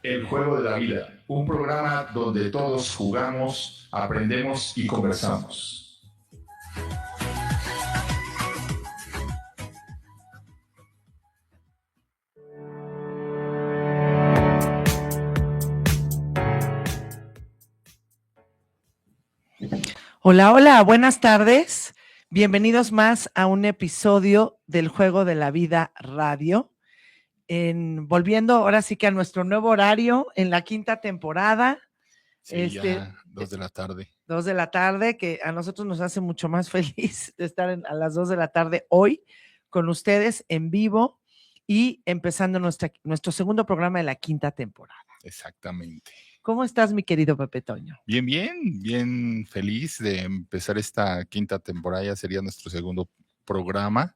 El juego de la vida, un programa donde todos jugamos, aprendemos y conversamos. Hola, hola, buenas tardes. Bienvenidos más a un episodio del Juego de la Vida Radio. Volviendo ahora sí que a nuestro nuevo horario en la quinta temporada. Sí, ya 2 de la tarde. 2 de la tarde, que a nosotros nos hace mucho más feliz de estar a las 2 de la tarde hoy con ustedes en vivo y empezando nuestro segundo programa de la quinta temporada. Exactamente. ¿Cómo estás, mi querido Pepe Toño? Bien feliz de empezar esta quinta temporada, ya sería nuestro segundo programa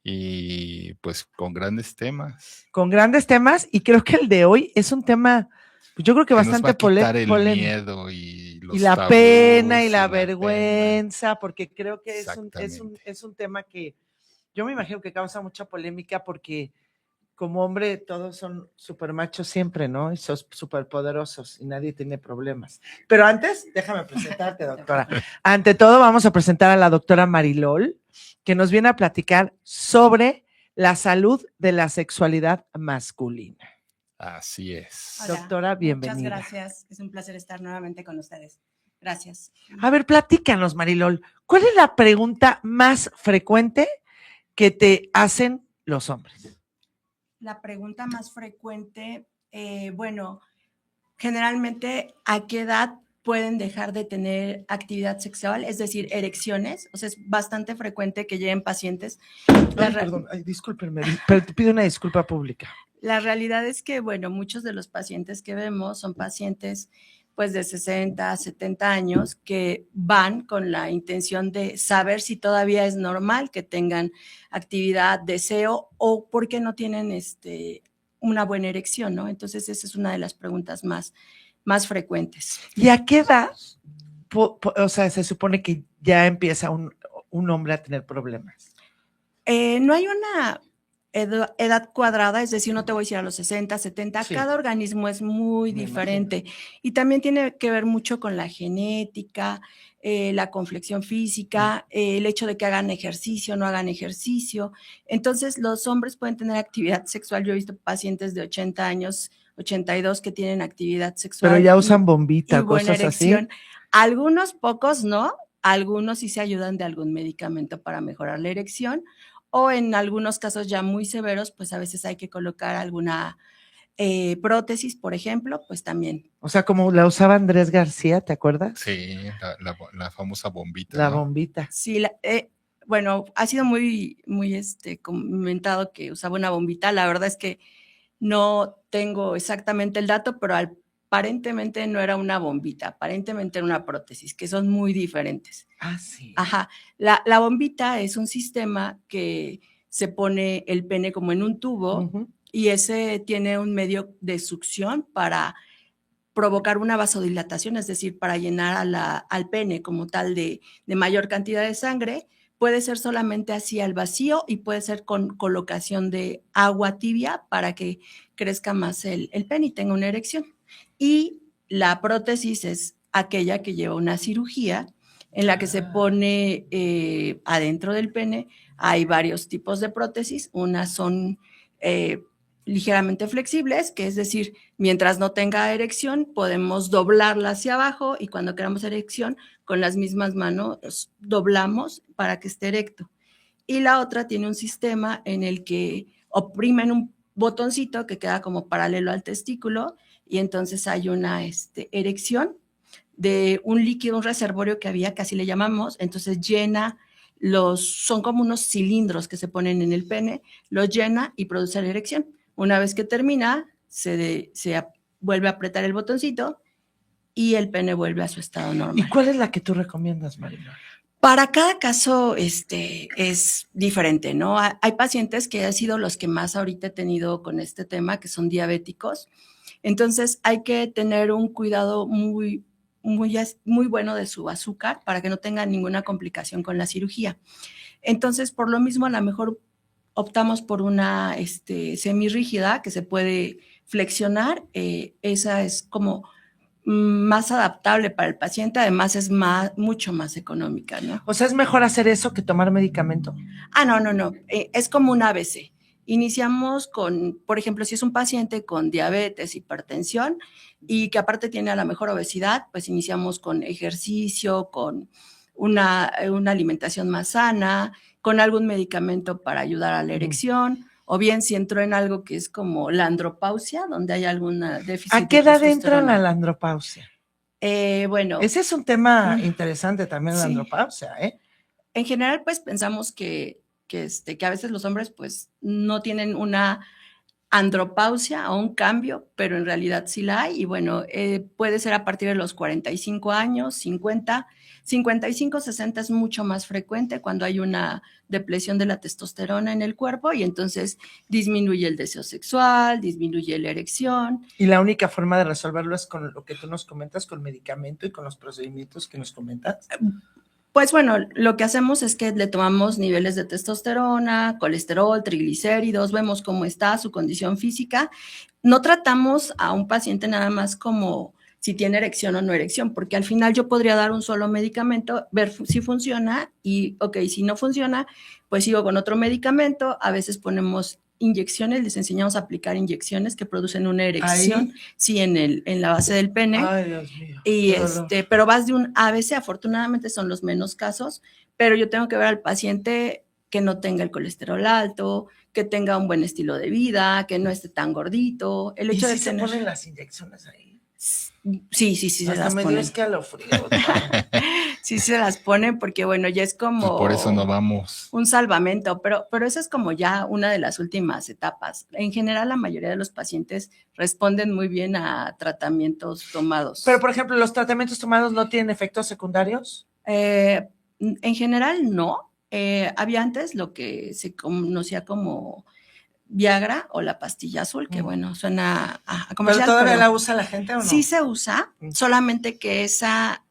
y pues con grandes temas. Con grandes temas, y creo que el de hoy es un tema, pues yo creo que bastante polémico. El miedo y los la tabús, pena y la vergüenza, porque creo que es un tema que yo me imagino que causa mucha polémica porque como hombre todos son súper machos siempre, ¿no? Y son súper poderosos y nadie tiene problemas. Pero antes, déjame presentarte, doctora. Ante todo, vamos a presentar a la doctora Marilol, que nos viene a platicar sobre la salud de la sexualidad masculina. Así es. Hola, doctora, bienvenida. Muchas gracias. Es un placer estar nuevamente con ustedes. Gracias. A ver, platícanos, Marilol. ¿Cuál es la pregunta más frecuente que te hacen los hombres? La pregunta más frecuente, generalmente, ¿a qué edad pueden dejar de tener actividad sexual? Es decir, erecciones. O sea, es bastante frecuente que lleguen pacientes. Discúlpenme, pero te pido una disculpa pública. La realidad es que, muchos de los pacientes que vemos son pacientes pues de 60, 70 años que van con la intención de saber si todavía es normal que tengan actividad, deseo o por qué no tienen una buena erección, ¿no? Entonces esa es una de las preguntas más frecuentes. ¿Y a qué edad, se supone que ya empieza un hombre a tener problemas? No hay una edad cuadrada, es decir, no te voy a decir a los 60, 70, sí. Cada organismo es muy diferente y también tiene que ver mucho con la genética, la complexión física, el hecho de que hagan ejercicio, no hagan ejercicio. Entonces, los hombres pueden tener actividad sexual. Yo he visto pacientes de 80 años, 82 que tienen actividad sexual. Pero ya usan bombita, cosas erección. Así. Algunos, pocos no, algunos sí se ayudan de algún medicamento para mejorar la erección. O en algunos casos ya muy severos, pues a veces hay que colocar alguna prótesis, por ejemplo, pues también. O sea, como la usaba Andrés García, ¿te acuerdas? Sí, la famosa bombita. La bombita. Sí, ha sido muy comentado que usaba una bombita. La verdad es que no tengo exactamente el dato, pero aparentemente no era una bombita, aparentemente era una prótesis, que son muy diferentes. Ah, sí. Ajá. La bombita es un sistema que se pone el pene como en un tubo y ese tiene un medio de succión para provocar una vasodilatación, es decir, para llenar al pene como tal de mayor cantidad de sangre. Puede ser solamente así al vacío y puede ser con colocación de agua tibia para que crezca más el pene y tenga una erección. Y la prótesis es aquella que lleva una cirugía en la que se pone adentro del pene. Hay varios tipos de prótesis. Unas son ligeramente flexibles, que es decir, mientras no tenga erección, podemos doblarla hacia abajo y cuando queramos erección, con las mismas manos doblamos para que esté erecto. Y la otra tiene un sistema en el que oprimen un botoncito que queda como paralelo al testículo y entonces hay una erección de un líquido, un reservorio que había, que así le llamamos, entonces llena son como unos cilindros que se ponen en el pene, los llena y produce la erección. Una vez que termina, se vuelve a apretar el botoncito y el pene vuelve a su estado normal. ¿Y cuál es la que tú recomiendas, Marina? Para cada caso es diferente, ¿no? Hay pacientes que han sido los que más ahorita he tenido con este tema, que son diabéticos. Entonces hay que tener un cuidado muy bueno de su azúcar para que no tenga ninguna complicación con la cirugía. Entonces, por lo mismo, a lo mejor optamos por una semirrígida que se puede flexionar, esa es como más adaptable para el paciente, además es mucho más económica, ¿no? O sea, ¿es mejor hacer eso que tomar medicamento? No. Es como un ABC. Iniciamos con, por ejemplo, si es un paciente con diabetes, hipertensión y que aparte tiene a lo mejor obesidad, pues iniciamos con ejercicio, con una alimentación más sana, con algún medicamento para ayudar a la erección, o bien si entró en algo que es como la andropausia, donde hay alguna déficit. ¿A qué edad entra la andropausia? Bueno. Ese es un tema interesante también, la andropausia, ¿eh? En general, pues pensamos que a veces los hombres pues no tienen una andropausia o un cambio, pero en realidad sí la hay y bueno, puede ser a partir de los 45 años, 50, 55, 60 es mucho más frecuente cuando hay una depleción de la testosterona en el cuerpo y entonces disminuye el deseo sexual, disminuye la erección. Y la única forma de resolverlo es con lo que tú nos comentas, con medicamento y con los procedimientos que nos comentas. Pues bueno, lo que hacemos es que le tomamos niveles de testosterona, colesterol, triglicéridos, vemos cómo está su condición física. No tratamos a un paciente nada más como si tiene erección o no erección, porque al final yo podría dar un solo medicamento, ver si funciona y, ok, si no funciona, pues sigo con otro medicamento. A veces ponemos inyecciones, les enseñamos a aplicar inyecciones que producen una erección, sí, en la base del pene. Ay, Dios mío. Y pero vas de un ABC, afortunadamente son los menos casos, pero yo tengo que ver al paciente que no tenga el colesterol alto, que tenga un buen estilo de vida, que no esté tan gordito. El hecho ¿Y de si tener... se ponen las inyecciones ahí? Sí, se las ponen. Me dio escalofrío. Sí se las ponen porque, bueno, ya es como... Pues por eso no vamos. Un salvamento, pero eso es como ya una de las últimas etapas. En general, la mayoría de los pacientes responden muy bien a tratamientos tomados. Pero, por ejemplo, ¿los tratamientos tomados no tienen efectos secundarios? En general, no. Había antes lo que se conocía como Viagra o la pastilla azul, que bueno, suena a comercial. ¿Pero todavía la usa la gente o no? Sí se usa, solamente que esa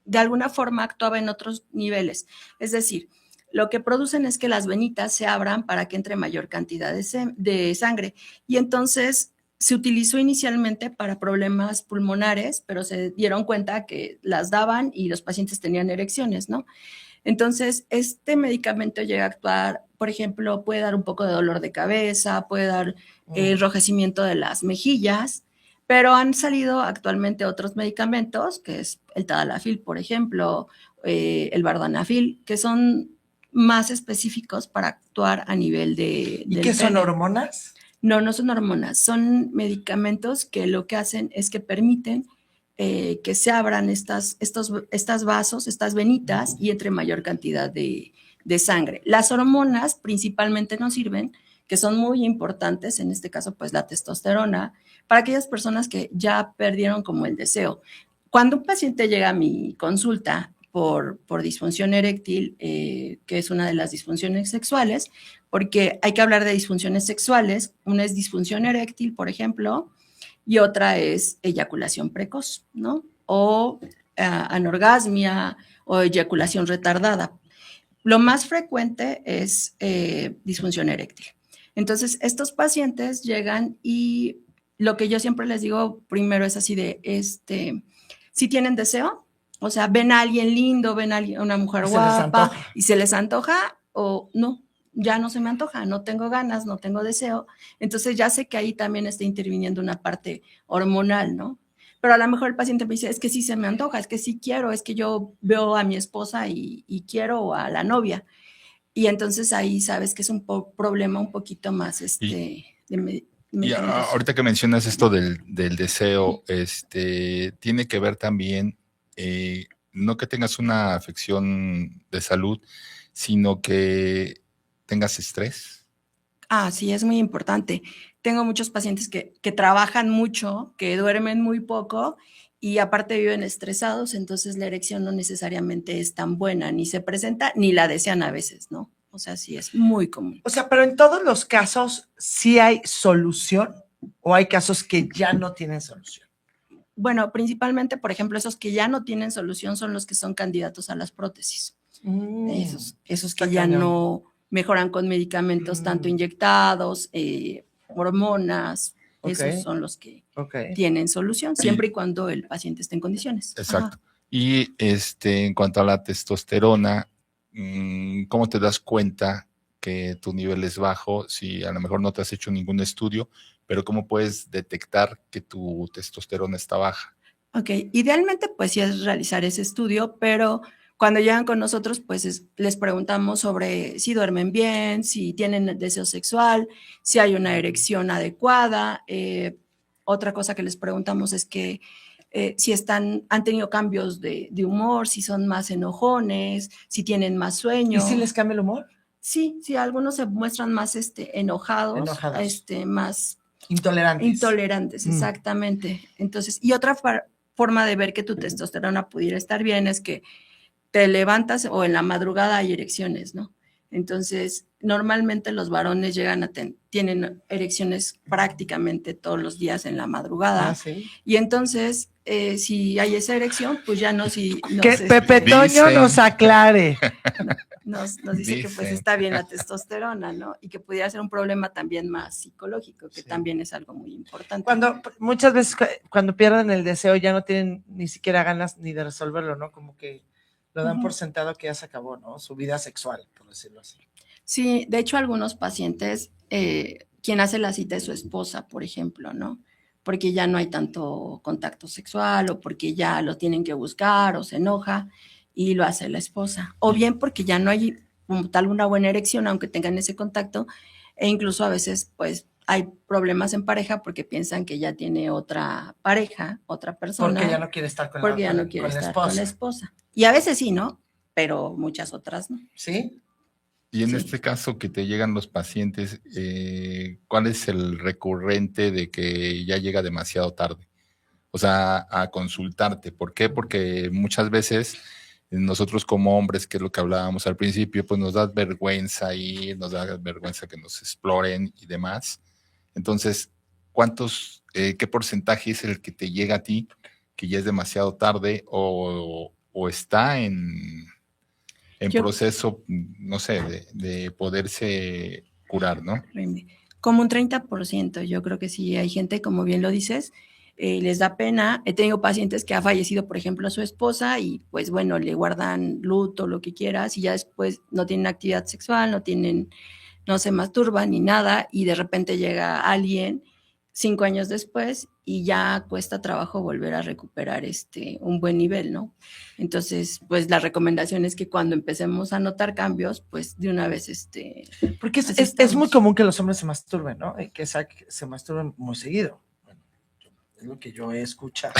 de alguna forma actuaba en otros niveles. Es decir, lo que producen es que las venitas se abran para que entre mayor cantidad de sangre. Y entonces se utilizó inicialmente para problemas pulmonares, pero se dieron cuenta que las daban y los pacientes tenían erecciones, ¿no? Entonces, este medicamento llega a actuar, por ejemplo, puede dar un poco de dolor de cabeza, puede dar enrojecimiento de las mejillas, pero han salido actualmente otros medicamentos, que es el tadalafil, por ejemplo, el vardanafil, que son más específicos para actuar a nivel de... ¿Y qué son hormonas? No son hormonas, son medicamentos que lo que hacen es que permiten que se abran estos vasos, estas venitas y entre mayor cantidad de sangre. Las hormonas principalmente nos sirven, que son muy importantes, en este caso pues la testosterona, para aquellas personas que ya perdieron como el deseo. Cuando un paciente llega a mi consulta por disfunción eréctil, que es una de las disfunciones sexuales, porque hay que hablar de disfunciones sexuales, una es disfunción eréctil, por ejemplo, y otra es eyaculación precoz, ¿no? O anorgasmia o eyaculación retardada. Lo más frecuente es disfunción eréctil. Entonces, estos pacientes llegan y lo que yo siempre les digo primero es así de, si tienen deseo, o sea, ven a alguien lindo, ven a una mujer guapa y se les antoja o no, ya no se me antoja, no tengo ganas, no tengo deseo. Entonces ya sé que ahí también está interviniendo una parte hormonal, ¿no? Pero a lo mejor el paciente me dice, es que sí se me antoja, es que sí quiero, es que yo veo a mi esposa y quiero a la novia. Y entonces ahí sabes que es un problema un poquito más y ahorita que mencionas esto del deseo, tiene que ver también, no que tengas una afección de salud, sino que tengas estrés. Sí, es muy importante. Tengo muchos pacientes que trabajan mucho, que duermen muy poco y aparte viven estresados, entonces la erección no necesariamente es tan buena, ni se presenta, ni la desean a veces, ¿no? O sea, sí es muy común. O sea, pero en todos los casos, ¿sí hay solución o hay casos que ya no tienen solución? Bueno, principalmente, por ejemplo, esos que ya no tienen solución son los que son candidatos a las prótesis. Esos que ya no mejoran con medicamentos tanto inyectados, hormonas, Esos son los que tienen solución, siempre y cuando el paciente esté en condiciones. Exacto. Y en cuanto a la testosterona, ¿cómo te das cuenta que tu nivel es bajo? Si a lo mejor no te has hecho ningún estudio, pero ¿cómo puedes detectar que tu testosterona está baja? Ok, idealmente pues sí es realizar ese estudio, pero cuando llegan con nosotros pues les preguntamos sobre si duermen bien, si tienen deseo sexual, si hay una erección adecuada. Otra cosa que les preguntamos es que si han tenido cambios de humor, si son más enojones, si tienen más sueño. ¿Y si les cambia el humor? Sí, algunos se muestran más enojados. Más intolerantes, exactamente. Entonces, y otra forma de ver que tu testosterona pudiera estar bien es que te levantas o en la madrugada hay erecciones, ¿no? Entonces, normalmente los varones tienen erecciones prácticamente todos los días en la madrugada. ¿Sí? Y entonces, si hay esa erección, pues ya que Pepe Toño nos aclare. Nos dice que pues está bien la testosterona, ¿no? Y que pudiera ser un problema también más psicológico, que también es algo muy importante. Muchas veces cuando pierden el deseo ya no tienen ni siquiera ganas ni de resolverlo, ¿no? Como que lo dan por sentado que ya se acabó, ¿no? Su vida sexual, por decirlo así. Sí, de hecho algunos pacientes, quien hace la cita es su esposa, por ejemplo, ¿no? Porque ya no hay tanto contacto sexual o porque ya lo tienen que buscar o se enoja y lo hace la esposa. O bien porque ya no hay como tal una buena erección, aunque tengan ese contacto, e incluso a veces pues hay problemas en pareja porque piensan que ya tiene otra pareja, otra persona. Porque ya no quiere estar con la esposa. Y a veces sí, ¿no? Pero muchas otras no. ¿Sí? Y en este caso que te llegan los pacientes, ¿cuál es el recurrente de que ya llega demasiado tarde? O sea, a consultarte. ¿Por qué? Porque muchas veces nosotros como hombres, que es lo que hablábamos al principio, pues nos da vergüenza ir, nos da vergüenza que nos exploren y demás. Entonces, qué porcentaje es el que te llega a ti que ya es demasiado tarde o está en proceso, no sé, de poderse curar, ¿no? Como un 30%, yo creo que sí, hay gente, como bien lo dices, les da pena. He tenido pacientes que ha fallecido, por ejemplo, su esposa y pues bueno, le guardan luto, lo que quieras, y ya después no tienen actividad sexual, no se masturban ni nada, y de repente llega alguien 5 años después y ya cuesta trabajo volver a recuperar un buen nivel, ¿no? Entonces, pues la recomendación es que cuando empecemos a notar cambios, pues de una vez porque es muy común que los hombres se masturben, ¿no? Que se masturben muy seguido. Bueno, es lo que yo he escuchado.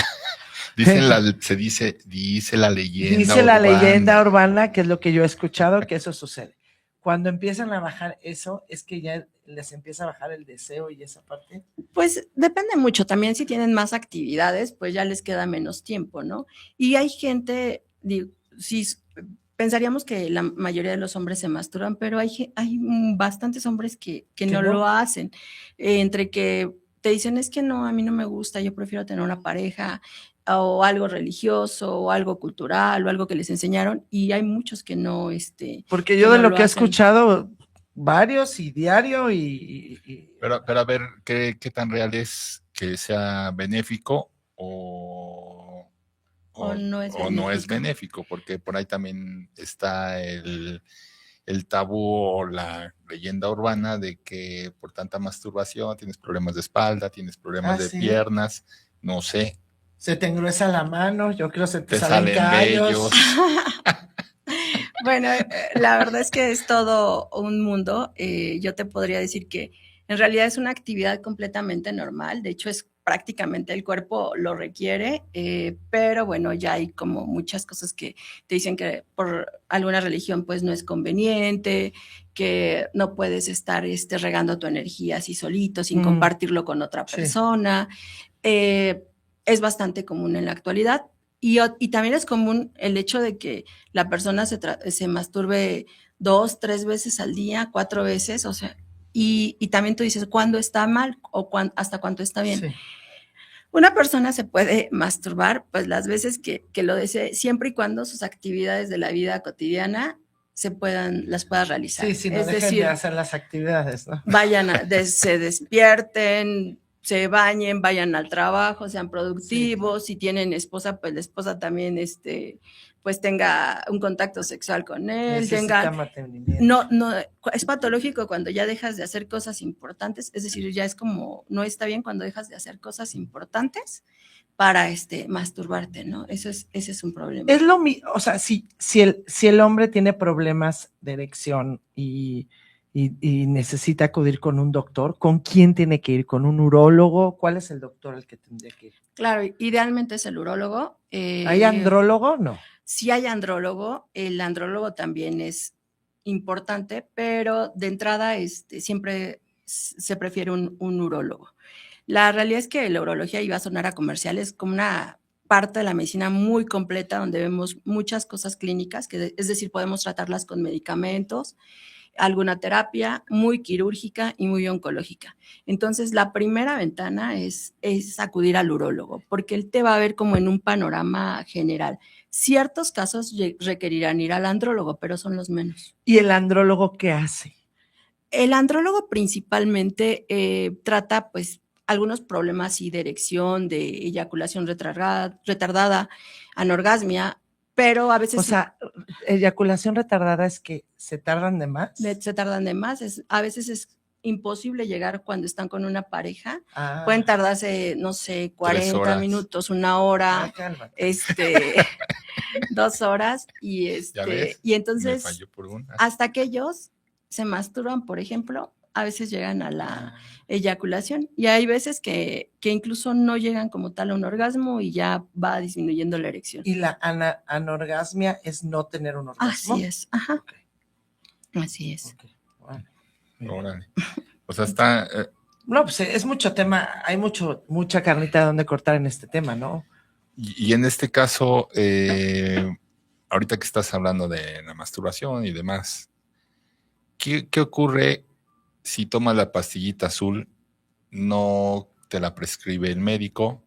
Dice la leyenda. Dice la leyenda urbana, que es lo que yo he escuchado, que eso sucede. Cuando empiezan a bajar eso, es que ya les empieza a bajar el deseo y esa parte. Pues depende mucho. También si tienen más actividades, pues ya les queda menos tiempo, ¿no? Y hay gente, sí, pensaríamos que la mayoría de los hombres se masturban, pero hay bastantes hombres que no lo hacen. Entre que te dicen, es que no, a mí no me gusta, yo prefiero tener una pareja, o algo religioso, o algo cultural, o algo que les enseñaron, y hay muchos que no, porque yo de lo que he escuchado, varios y diario Pero a ver, ¿qué tan real es que sea benéfico o no es benéfico? Porque por ahí también está el tabú o la leyenda urbana de que por tanta masturbación tienes problemas de espalda, tienes problemas de piernas, no sé. Se te engruesa la mano, yo creo que se te salen vellos. Bueno, la verdad es que es todo un mundo. Yo te podría decir que en realidad es una actividad completamente normal. De hecho, es prácticamente el cuerpo lo requiere, pero bueno, ya hay como muchas cosas que te dicen que por alguna religión pues no es conveniente, que no puedes estar regando tu energía así solito, sin compartirlo con otra persona. Es bastante común en la actualidad. Y también es común el hecho de que la persona se masturbe 2, 3 veces al día, 4 veces, o sea, y también tú dices cuándo está mal o hasta cuánto está bien. Sí. Una persona se puede masturbar pues las veces que lo desee, siempre y cuando sus actividades de la vida cotidiana las pueda realizar. Sí, no dejen de hacer las actividades, ¿no? Se despierten, se bañen, vayan al trabajo, sean productivos, si tienen esposa, pues la esposa también pues tenga un contacto sexual con él, no, es patológico cuando ya dejas de hacer cosas importantes, es decir, ya es como, no está bien cuando dejas de hacer cosas importantes para masturbarte, ¿no? Ese es un problema. Es lo mismo, o sea, si el hombre tiene problemas de erección y necesita acudir con un doctor, ¿con quién tiene que ir? ¿Con un urólogo? ¿Cuál es el doctor al que tendría que ir? Claro, idealmente es el urólogo. ¿Hay andrólogo? No. Sí hay andrólogo, el andrólogo también es importante, pero de entrada siempre se prefiere un urólogo. La realidad es que la urología, iba a sonar a comercial, es como una parte de la medicina muy completa donde vemos muchas cosas clínicas, es decir, podemos tratarlas con medicamentos, alguna terapia muy quirúrgica y muy oncológica. Entonces, la primera ventana es acudir al urólogo, porque él te va a ver como en un panorama general. Ciertos casos requerirán ir al andrólogo, pero son los menos. ¿Y el andrólogo qué hace? El andrólogo principalmente trata, pues, algunos problemas de erección, de eyaculación retardada, anorgasmia, pero a veces... O sea, eyaculación retardada es que se tardan de más. Se tardan de más, a veces es imposible llegar cuando están con una pareja. Pueden tardarse, no sé, 40 minutos, 1 hora, 2 horas, y entonces hasta que ellos se masturban, por ejemplo, a veces llegan a la eyaculación, y hay veces que incluso no llegan como tal a un orgasmo y ya va disminuyendo la erección. ¿Y la anorgasmia es no tener un orgasmo? Así es, ajá. Okay. Así es. Okay. Órale. O sea, está... No, pues es mucho tema, hay mucha carnita donde cortar en este tema, ¿no? Y en este caso, ahorita que estás hablando de la masturbación y demás, ¿qué ocurre si tomas la pastillita azul? No te la prescribe el médico,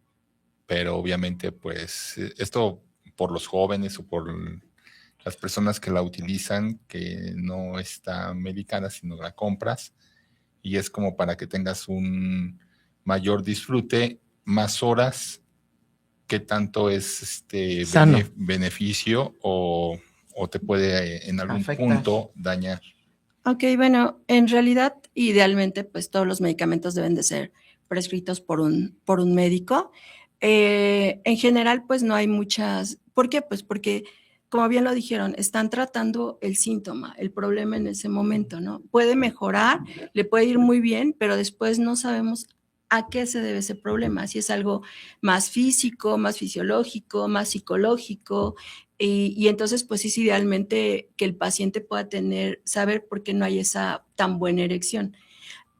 pero obviamente, pues, esto por los jóvenes o por las personas que la utilizan, que no está medicada, sino la compras, y es como para que tengas un mayor disfrute, más horas. ¿Qué tanto es beneficio o te puede en algún punto dañar? Ok, bueno, en realidad, idealmente, pues todos los medicamentos deben de ser prescritos por un médico. En general, pues no hay muchas. ¿Por qué? Pues porque, como bien lo dijeron, están tratando el síntoma, el problema en ese momento, ¿no? Puede mejorar, le puede ir muy bien, pero después no sabemos a qué se debe ese problema, si es algo más físico, más fisiológico, más psicológico, y entonces pues es idealmente que el paciente pueda saber por qué no hay esa tan buena erección.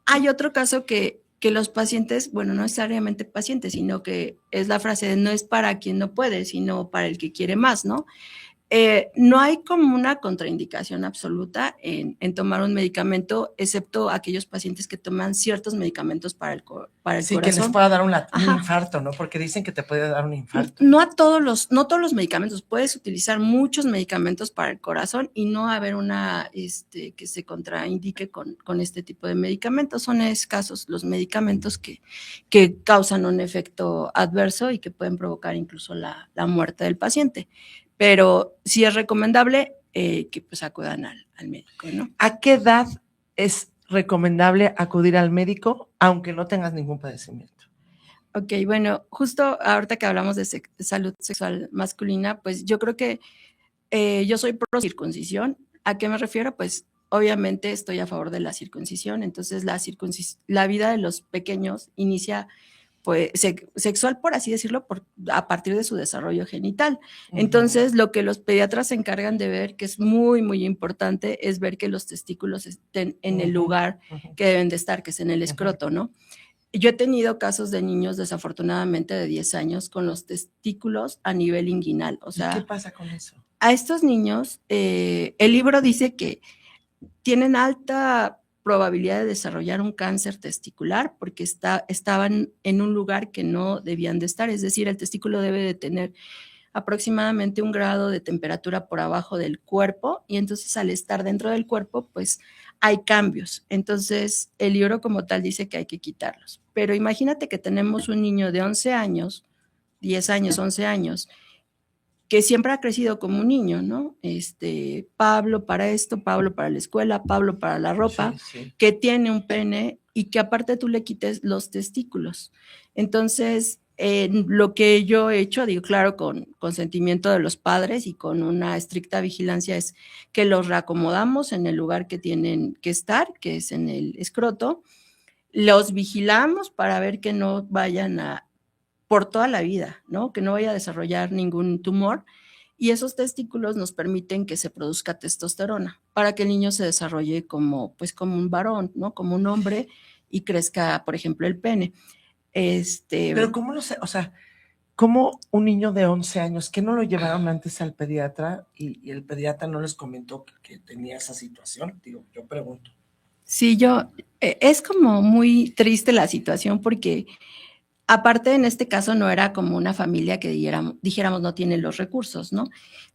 Hay otro caso que los pacientes, bueno, no necesariamente pacientes, sino que es la frase de no es para quien no puede, sino para el que quiere más, ¿no? No hay como una contraindicación absoluta en tomar un medicamento, excepto aquellos pacientes que toman ciertos medicamentos para el corazón. Sí, que les pueda dar un infarto, ¿no? Porque dicen que te puede dar un infarto. No todos los medicamentos, puedes utilizar muchos medicamentos para el corazón y no haber una que se contraindique con este tipo de medicamentos. Son escasos los medicamentos que causan un efecto adverso y que pueden provocar incluso la muerte del paciente. Pero sí es recomendable que pues acudan al médico, ¿no? ¿A qué edad es recomendable acudir al médico aunque no tengas ningún padecimiento? Ok, bueno, justo ahorita que hablamos de salud sexual masculina, pues yo creo que yo soy pro circuncisión. ¿A qué me refiero? Pues obviamente estoy a favor de la circuncisión, entonces la vida de los pequeños inicia pues sexual, por así decirlo, a partir de su desarrollo genital. Entonces, lo que los pediatras se encargan de ver, que es muy, muy importante, es ver que los testículos estén en el lugar que deben de estar, que es en el escroto, ¿no? Yo he tenido casos de niños, desafortunadamente, de 10 años con los testículos a nivel inguinal. O sea, ¿qué pasa con eso? A estos niños, el libro dice que tienen alta probabilidad de desarrollar un cáncer testicular porque estaban en un lugar que no debían de estar, es decir, el testículo debe de tener aproximadamente 1 grado de temperatura por abajo del cuerpo y entonces al estar dentro del cuerpo, pues hay cambios. Entonces, el libro como tal dice que hay que quitarlos. Pero imagínate que tenemos un niño de 11 años, 10 años, 11 años, que siempre ha crecido como un niño, ¿no? Pablo para esto, Pablo para la escuela, Pablo para la ropa, sí. Que tiene un pene y que aparte tú le quites los testículos. Entonces, lo que yo he hecho, digo, claro, con consentimiento de los padres y con una estricta vigilancia, es que los reacomodamos en el lugar que tienen que estar, que es en el escroto, los vigilamos para ver que no vayan por toda la vida, ¿no? Que no vaya a desarrollar ningún tumor, y esos testículos nos permiten que se produzca testosterona para que el niño se desarrolle como un varón, ¿no? Como un hombre, y crezca, por ejemplo, el pene. Pero ¿cómo lo sé? O sea, ¿cómo un niño de 11 años, que no lo llevaron antes al pediatra y el pediatra no les comentó que tenía esa situación? Digo, yo pregunto. Sí, es como muy triste la situación porque aparte, en este caso no era como una familia que dijéramos no tiene los recursos, ¿no?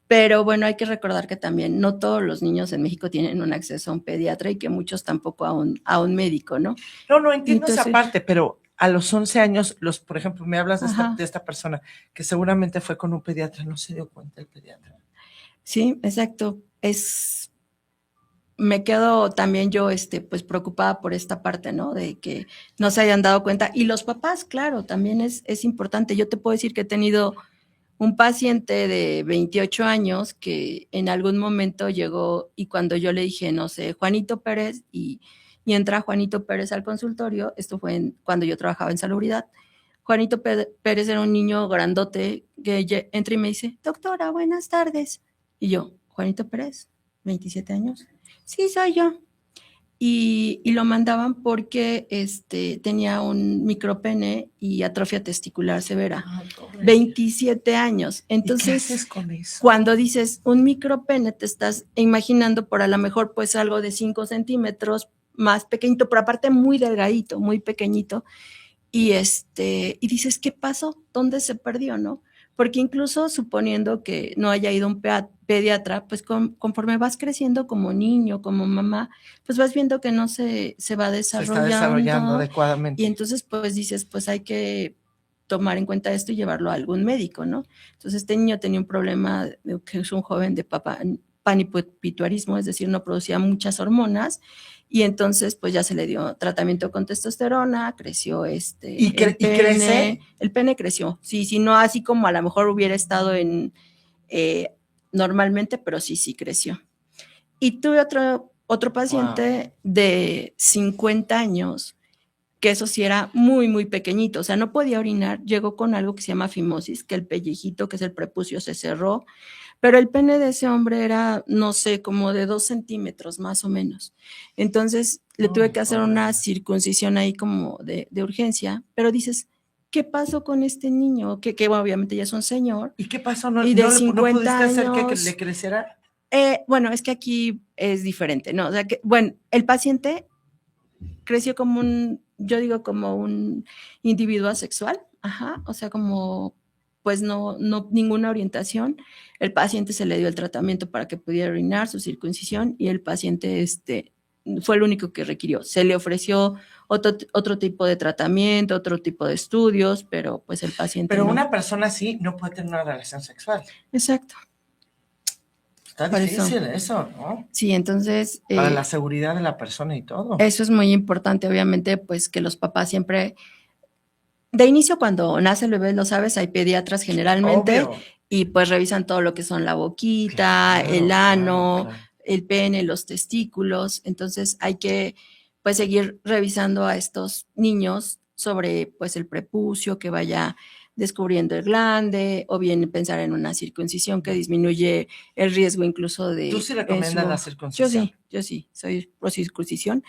Pero bueno, hay que recordar que también no todos los niños en México tienen un acceso a un pediatra y que muchos tampoco a un médico, ¿no? No entiendo esa parte, pero a los 11 años, por ejemplo, me hablas de esta persona que seguramente fue con un pediatra, no se dio cuenta el pediatra. Sí, exacto. Me quedo también yo, pues preocupada por esta parte, ¿no? De que no se hayan dado cuenta. Y los papás, claro, también es importante. Yo te puedo decir que he tenido un paciente de 28 años que en algún momento llegó y cuando yo le dije, no sé, Juanito Pérez, y entra Juanito Pérez al consultorio, esto fue cuando yo trabajaba en Salubridad. Juanito Pérez era un niño grandote que entra y me dice, doctora, buenas tardes. Y yo, Juanito Pérez, 27 años. Sí, soy yo. Y lo mandaban porque tenía un micropene y atrofia testicular severa. Ay, 27 años. Entonces, ¿y qué haces con eso? Cuando dices un micropene, te estás imaginando por a lo mejor pues algo de 5 centímetros más pequeñito, pero aparte muy delgadito, muy pequeñito. Y dices, ¿qué pasó? ¿Dónde se perdió, no? Porque incluso suponiendo que no haya ido un pediatra, pues conforme vas creciendo como niño, como mamá, pues vas viendo que no se va desarrollando. Se está desarrollando adecuadamente. Y entonces pues dices, pues hay que tomar en cuenta esto y llevarlo a algún médico, ¿no? Entonces este niño tenía un problema, que es un joven de panhipospituarismo, es decir, no producía muchas hormonas, y entonces pues ya se le dio tratamiento con testosterona, creció ¿Y crece? El pene creció, sí, no así como a lo mejor hubiera estado normalmente, pero sí creció. Y tuve otro paciente de 50 años, que eso sí era muy, muy pequeñito, o sea, no podía orinar, llegó con algo que se llama fimosis, que el pellejito, que es el prepucio, se cerró, pero el pene de ese hombre era, no sé, como de 2 centímetros más o menos. Entonces le tuve que hacer una circuncisión ahí como de urgencia, pero dices, ¿qué pasó con este niño? Que obviamente ya es un señor. ¿Y qué pasó? ¿No pudiste hacer que le creciera? Bueno, es que aquí es diferente, ¿no? O sea, el paciente creció como como un individuo asexual, o sea, como pues no ninguna orientación. El paciente se le dio el tratamiento para que pudiera orinar, su circuncisión, y el paciente fue el único que requirió. Se le ofreció otro tipo de tratamiento, otro tipo de estudios, pero pues el paciente Pero una persona así no puede tener una relación sexual. Exacto. Está difícil eso, ¿no? Sí, entonces... para la seguridad de la persona y todo. Eso es muy importante, obviamente, pues que los papás siempre... De inicio, cuando nace el bebé, lo sabes, hay pediatras generalmente. Obvio. Y pues revisan todo lo que son la boquita, claro, el ano, claro. El pene, los testículos. Entonces hay que pues seguir revisando a estos niños sobre pues el prepucio, que vaya descubriendo el glande, o bien pensar en una circuncisión que disminuye el riesgo incluso de... ¿Tú sí recomiendas la circuncisión? Yo sí, soy pro circuncisión.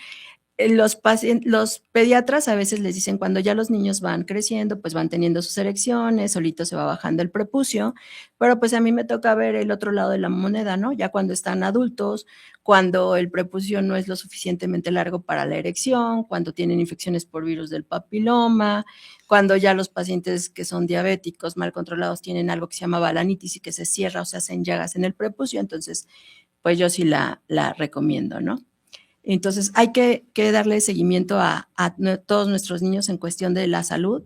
Los pediatras a veces les dicen cuando ya los niños van creciendo, pues van teniendo sus erecciones, solito se va bajando el prepucio, pero pues a mí me toca ver el otro lado de la moneda, ¿no? Ya cuando están adultos, cuando el prepucio no es lo suficientemente largo para la erección, cuando tienen infecciones por virus del papiloma, cuando ya los pacientes que son diabéticos mal controlados tienen algo que se llama balanitis y que se cierra o se hacen llagas en el prepucio, entonces pues yo sí la recomiendo, ¿no? Entonces hay que darle seguimiento a todos nuestros niños en cuestión de la salud.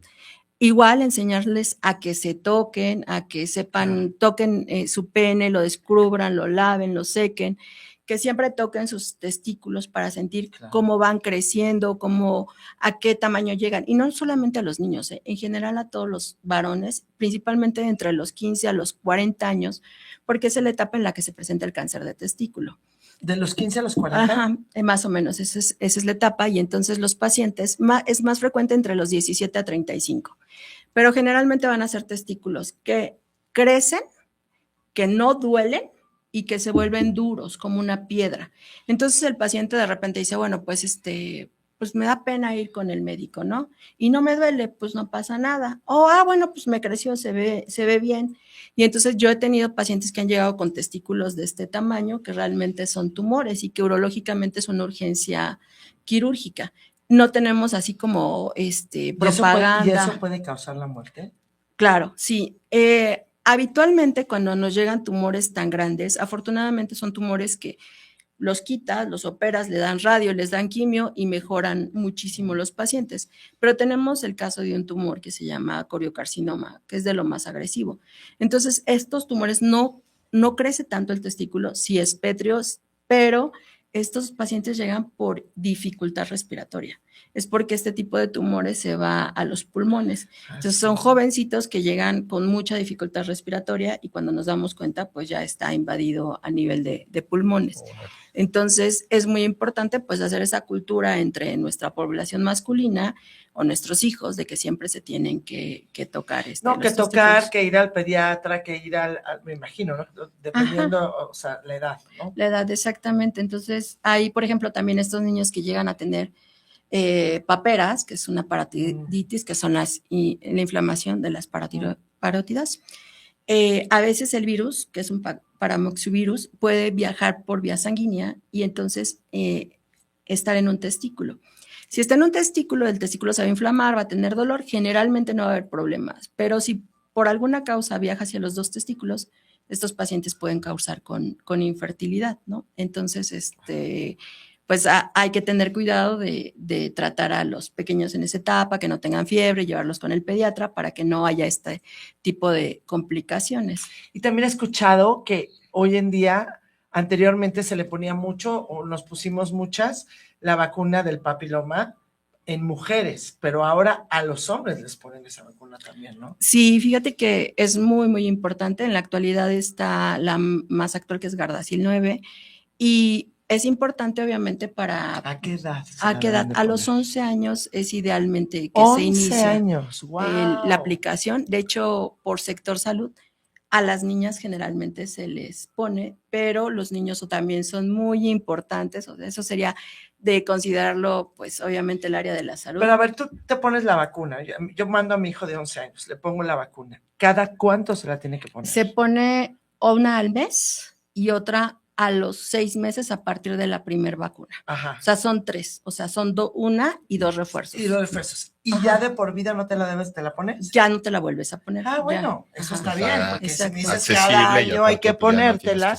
Igual enseñarles a que se toquen, a que sepan, toquen su pene, lo descubran, lo laven, lo sequen, que siempre toquen sus testículos para sentir cómo van creciendo, a qué tamaño llegan. Y no solamente a los niños, en general a todos los varones, principalmente entre los 15 a los 40 años, porque esa es la etapa en la que se presenta el cáncer de testículo. ¿De los 15 a los 40? Ajá, más o menos, esa es la etapa, y entonces los pacientes, es más frecuente entre los 17 a 35, pero generalmente van a ser testículos que crecen, que no duelen y que se vuelven duros como una piedra. Entonces el paciente de repente dice, bueno, pues pues me da pena ir con el médico, ¿no? Y no me duele, pues no pasa nada. Bueno, pues me creció, se ve bien. Y entonces yo he tenido pacientes que han llegado con testículos de este tamaño, que realmente son tumores y que urológicamente es una urgencia quirúrgica. No tenemos así como propaganda. ¿Y eso puede causar la muerte? Claro, sí. Habitualmente cuando nos llegan tumores tan grandes, afortunadamente son tumores que los quitas, los operas, le dan radio, les dan quimio y mejoran muchísimo los pacientes. Pero tenemos el caso de un tumor que se llama coriocarcinoma, que es de lo más agresivo. Entonces, estos tumores no crece tanto el testículo, sí es pétreo, pero estos pacientes llegan por dificultad respiratoria. Es porque este tipo de tumores se va a los pulmones. Entonces son jovencitos que llegan con mucha dificultad respiratoria y cuando nos damos cuenta, pues ya está invadido a nivel de pulmones. Entonces es muy importante pues hacer esa cultura entre nuestra población masculina o nuestros hijos de que siempre se tienen que tocar. No, que tocar, que ir al pediatra, que ir me imagino, ¿no? Dependiendo, o sea, la edad, ¿no? La edad, exactamente. Entonces hay, por ejemplo, también estos niños que llegan a tener paperas, que es una parotiditis, que son la inflamación de las parótidas. A veces el virus, que es un paramoxovirus, puede viajar por vía sanguínea y entonces estar en un testículo. Si está en un testículo, el testículo se va a inflamar, va a tener dolor, generalmente no va a haber problemas, pero si por alguna causa viaja hacia los dos testículos, estos pacientes pueden causar con infertilidad, ¿no? Entonces, pues hay que tener cuidado de tratar a los pequeños en esa etapa, que no tengan fiebre, llevarlos con el pediatra para que no haya este tipo de complicaciones. Y también he escuchado que hoy en día, anteriormente se le ponía mucho, o nos pusimos muchas, la vacuna del papiloma en mujeres, pero ahora a los hombres les ponen esa vacuna también, ¿no? Sí, fíjate que es muy, muy importante. En la actualidad está la más actual, que es Gardasil 9, y es importante, obviamente, para... ¿A qué edad? ¿A qué edad? A los 11 años es idealmente que 11 se inicie años, wow. La aplicación. De hecho, por sector salud, a las niñas generalmente se les pone, pero los niños también son muy importantes. O sea, eso sería de considerarlo, pues, obviamente, el área de la salud. Pero a ver, tú te pones la vacuna. Yo mando a mi hijo de 11 años, le pongo la vacuna. ¿Cada cuánto se la tiene que poner? Se pone una al mes y otra a los 6 meses a partir de la primera vacuna. Ajá. O sea, son 3. O sea, son una y 2 refuerzos. Y 2 refuerzos. ¿Y Ajá. ya de por vida no te la pones? Ya no te la vuelves a poner. Ah, bueno, ya. Eso está bien, porque si me dices cada año hay que ponértela,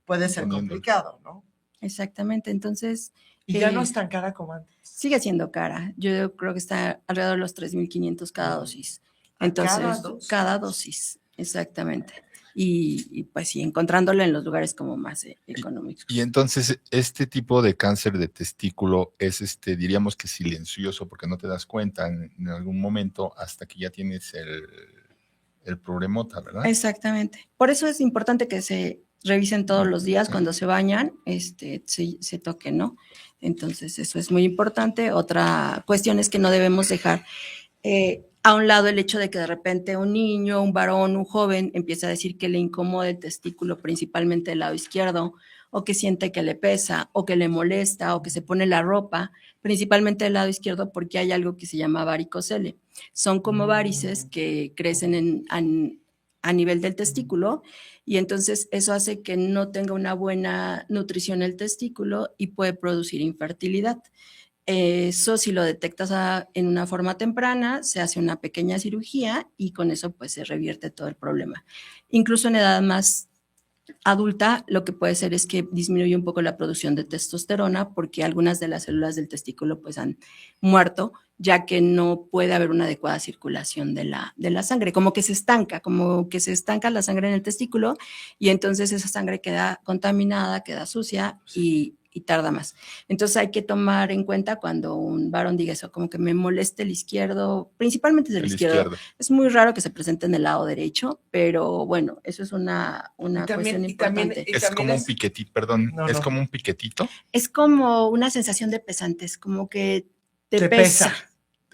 puede ser complicado, ¿no? Exactamente, entonces... Y ya no es tan cara como antes. Sigue siendo cara. Yo creo que está alrededor de los 3,500 cada dosis. Entonces, cada dosis, exactamente. Y pues sí, encontrándola en los lugares como más económicos. Y entonces, este tipo de cáncer de testículo es, diríamos que silencioso, porque no te das cuenta en algún momento hasta que ya tienes el problemota, ¿verdad? Exactamente. Por eso es importante que se revisen todos los días cuando se bañan, se toquen, ¿no? Entonces, eso es muy importante. Otra cuestión es que no debemos dejar a un lado el hecho de que de repente un niño, un varón, un joven empieza a decir que le incomoda el testículo, principalmente del lado izquierdo, o que siente que le pesa, o que le molesta, o que se pone la ropa, principalmente del lado izquierdo, porque hay algo que se llama varicocele. Son como varices que crecen a nivel del testículo, y entonces eso hace que no tenga una buena nutrición el testículo y puede producir infertilidad. Eso, si lo detectas en una forma temprana, se hace una pequeña cirugía y con eso pues se revierte todo el problema. Incluso en edad más adulta, lo que puede ser es que disminuye un poco la producción de testosterona porque algunas de las células del testículo pues han muerto, ya que no puede haber una adecuada circulación de la sangre, como que se estanca la sangre en el testículo y entonces esa sangre queda contaminada, queda sucia y tarda más. Entonces hay que tomar en cuenta cuando un varón diga eso, como que me moleste el izquierdo, principalmente es el izquierdo. Es muy raro que se presente en el lado derecho, pero bueno, eso es una cuestión importante. Es como un piquetito, perdón, es como un piquetito. Es como una sensación de pesantes, como que te pesa.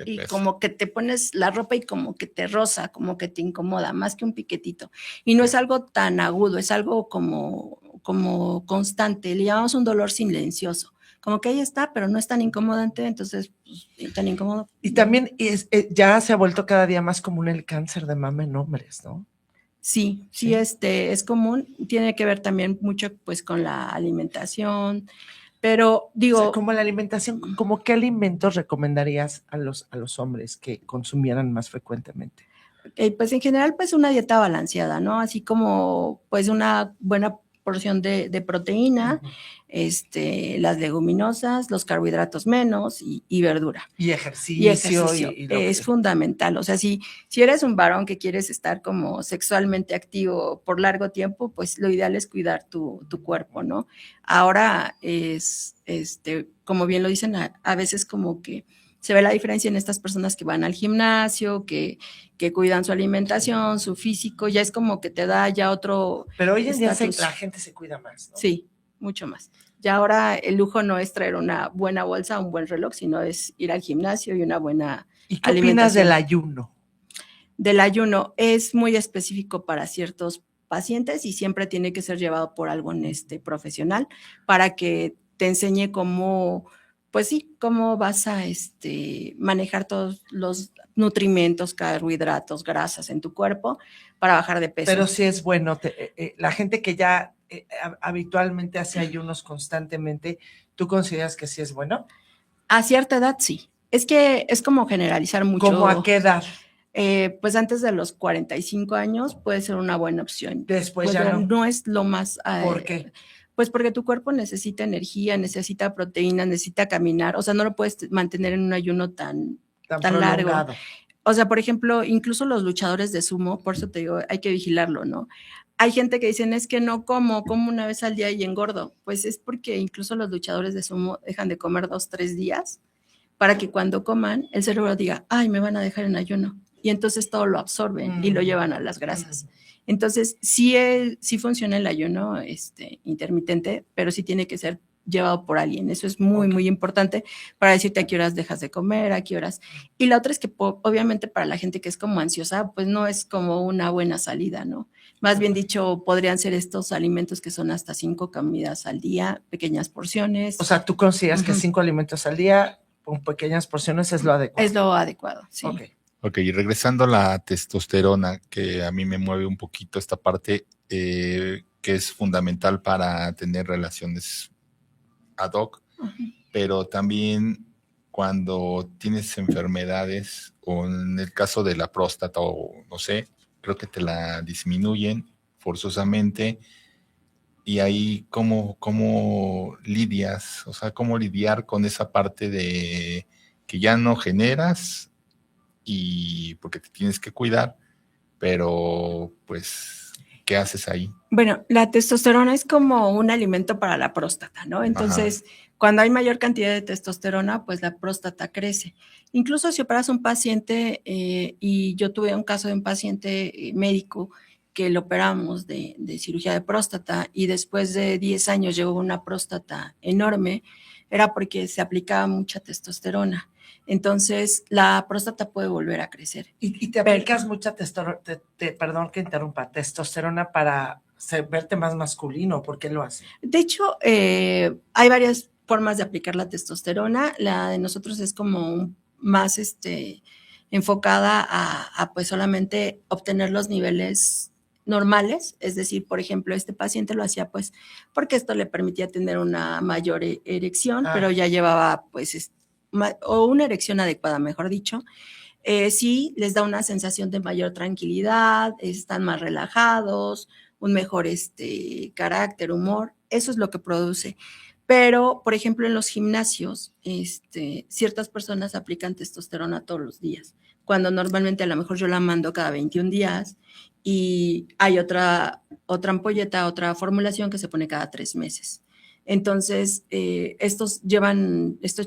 Y como que te pones la ropa y como que te roza, como que te incomoda, más que un piquetito. Y no es algo tan agudo, es algo como constante. Le llamamos un dolor silencioso. Como que ahí está, pero no es tan incomodante, entonces pues, tan incómodo. Y también ya se ha vuelto cada día más común el cáncer de mama en hombres, ¿no? Sí, es común. Tiene que ver también mucho pues con la alimentación. Pero digo, o sea, como la alimentación, ¿cómo qué alimentos recomendarías a los hombres que consumieran más frecuentemente? Pues en general, pues una dieta balanceada, ¿no? Así como pues una buena porción de proteína, las leguminosas, los carbohidratos menos y verdura. Y ejercicio. Es fundamental. O sea, si eres un varón que quieres estar como sexualmente activo por largo tiempo, pues lo ideal es cuidar tu cuerpo, ¿no? Ahora como bien lo dicen, a veces como que se ve la diferencia en estas personas que van al gimnasio, que cuidan su alimentación, su físico, ya es como que te da ya otro. Pero hoy en día la gente se cuida más, ¿no? Sí, mucho más. Ya ahora el lujo no es traer una buena bolsa, un buen reloj, sino es ir al gimnasio y una buena ¿Y qué opinas del ayuno? Del ayuno es muy específico para ciertos pacientes y siempre tiene que ser llevado por algún profesional para que te enseñe cómo, pues sí, cómo vas a manejar todos los nutrimentos, carbohidratos, grasas en tu cuerpo para bajar de peso. Pero sí es bueno, la gente que ya habitualmente hace ayunos constantemente, ¿tú consideras que sí es bueno? A cierta edad sí. Es que es como generalizar mucho. ¿Cómo a qué edad? Pues antes de los 45 años puede ser una buena opción. Después pues ya no. No es lo más. ¿Por qué? Pues porque tu cuerpo necesita energía, necesita proteína, necesita caminar. O sea, no lo puedes mantener en un ayuno tan largo. O sea, por ejemplo, incluso los luchadores de sumo, por eso te digo, hay que vigilarlo, ¿no? Hay gente que dicen, es que no como una vez al día y engordo. Pues es porque incluso los luchadores de sumo dejan de comer 2-3 días para que cuando coman el cerebro diga, ay, me van a dejar en ayuno. Y entonces todo lo absorben y lo llevan a las grasas. Entonces, sí funciona el ayuno intermitente, pero sí tiene que ser llevado por alguien. Eso es muy, muy importante para decirte a qué horas dejas de comer, a qué horas. Y la otra es que obviamente para la gente que es como ansiosa, pues no es como una buena salida, ¿no? Más bien dicho, podrían ser estos alimentos que son hasta 5 comidas al día, pequeñas porciones. O sea, ¿tú consideras que 5 alimentos al día con pequeñas porciones es lo adecuado? Es lo adecuado, sí. Ok, y regresando a la testosterona, que a mí me mueve un poquito esta parte, que es fundamental para tener relaciones ad hoc, pero también cuando tienes enfermedades, o en el caso de la próstata, o no sé, creo que te la disminuyen forzosamente, y ahí cómo lidias, o sea, cómo lidiar con esa parte de que ya no generas, y porque te tienes que cuidar, pero pues, ¿qué haces ahí? Bueno, la testosterona es como un alimento para la próstata, ¿no? Entonces, cuando hay mayor cantidad de testosterona, pues la próstata crece. Incluso si operas un paciente, y yo tuve un caso de un paciente médico que lo operamos de cirugía de próstata y después de 10 años llegó una próstata enorme, era porque se aplicaba mucha testosterona. Entonces, la próstata puede volver a crecer. ¿Y te aplicas mucha testosterona, perdón que interrumpa, testosterona para verte más masculino? ¿Por qué lo haces? De hecho, hay varias formas de aplicar la testosterona. La de nosotros es como más enfocada a pues solamente obtener los niveles normales, es decir, por ejemplo, este paciente lo hacía pues porque esto le permitía tener una mayor erección, pero ya llevaba pues o una erección adecuada, mejor dicho. Sí les da una sensación de mayor tranquilidad, están más relajados, un mejor carácter, humor, eso es lo que produce. Pero, por ejemplo, en los gimnasios, ciertas personas aplican testosterona todos los días, cuando normalmente a lo mejor yo la mando cada 21 días y hay otra ampolleta, otra formulación que se pone cada 3 meses. Entonces, estos